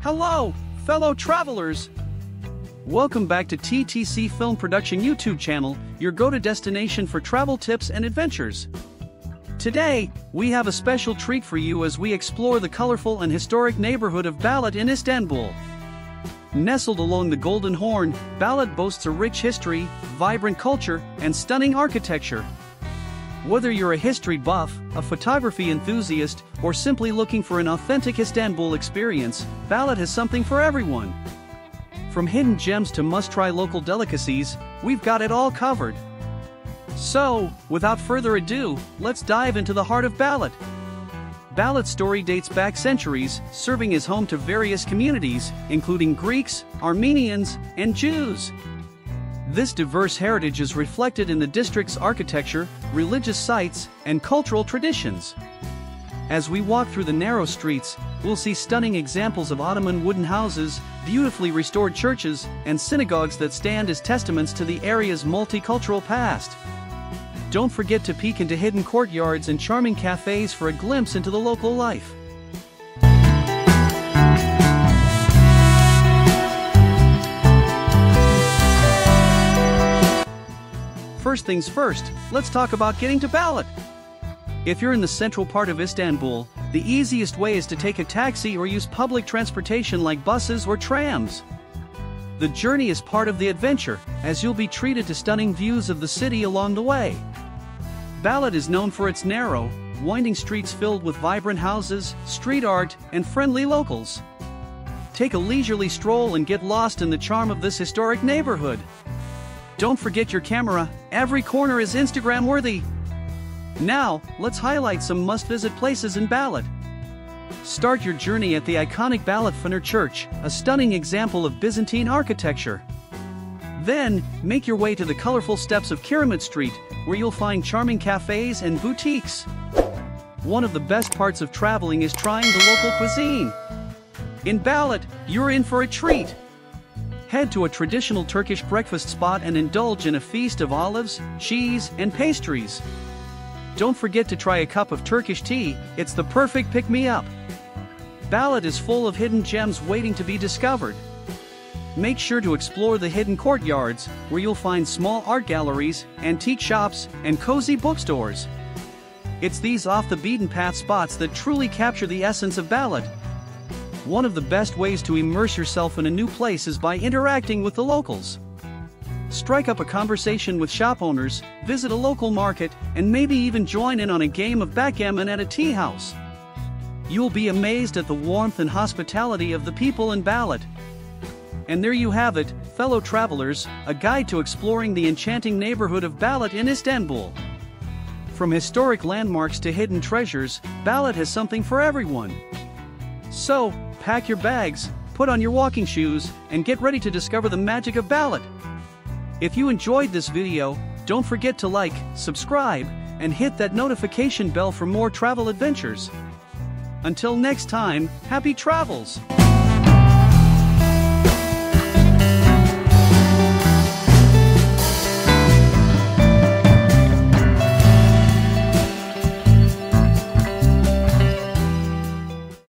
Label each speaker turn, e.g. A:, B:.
A: Hello, fellow travelers! Welcome back to TTC Film Production YouTube channel, your go-to destination for travel tips and adventures. Today, we have a special treat for you as we explore the colorful and historic neighborhood of Balat in Istanbul. Nestled along the Golden Horn, Balat boasts a rich history, vibrant culture, and stunning architecture. Whether you're a history buff, a photography enthusiast, or simply looking for an authentic Istanbul experience, Balat has something for everyone. From hidden gems to must-try local delicacies, we've got it all covered. So, without further ado, let's dive into the heart of Balat. Balat's story dates back centuries, serving as home to various communities, including Greeks, Armenians, and Jews. This diverse heritage is reflected in the district's architecture, religious sites, and cultural traditions. As we walk through the narrow streets, we'll see stunning examples of Ottoman wooden houses, beautifully restored churches, and synagogues that stand as testaments to the area's multicultural past. Don't forget to peek into hidden courtyards and charming cafes for a glimpse into the local life. First things first, let's talk about getting to Balat. If you're in the central part of Istanbul, the easiest way is to take a taxi or use public transportation like buses or trams. The journey is part of the adventure, as you'll be treated to stunning views of the city along the way. Balat is known for its narrow, winding streets filled with vibrant houses, street art, and friendly locals. Take a leisurely stroll and get lost in the charm of this historic neighborhood. Don't forget your camera, every corner is Instagram-worthy. Now, let's highlight some must-visit places in Balat. Start your journey at the iconic Balat Fener Church, a stunning example of Byzantine architecture. Then, make your way to the colorful steps of Kiramit Street, where you'll find charming cafes and boutiques. One of the best parts of traveling is trying the local cuisine. In Balat, you're in for a treat. Head to a traditional Turkish breakfast spot and indulge in a feast of olives, cheese, and pastries. Don't forget to try a cup of Turkish tea, it's the perfect pick-me-up. Balat is full of hidden gems waiting to be discovered. Make sure to explore the hidden courtyards, where you'll find small art galleries, antique shops, and cozy bookstores. It's these off-the-beaten-path spots that truly capture the essence of Balat. One of the best ways to immerse yourself in a new place is by interacting with the locals. Strike up a conversation with shop owners, visit a local market, and maybe even join in on a game of backgammon at a tea house. You'll be amazed at the warmth and hospitality of the people in Balat. And there you have it, fellow travelers, a guide to exploring the enchanting neighborhood of Balat in Istanbul. From historic landmarks to hidden treasures, Balat has something for everyone. So, pack your bags, put on your walking shoes, and get ready to discover the magic of Balat. If you enjoyed this video, don't forget to like, subscribe, and hit that notification bell for more travel adventures. Until next time, happy travels!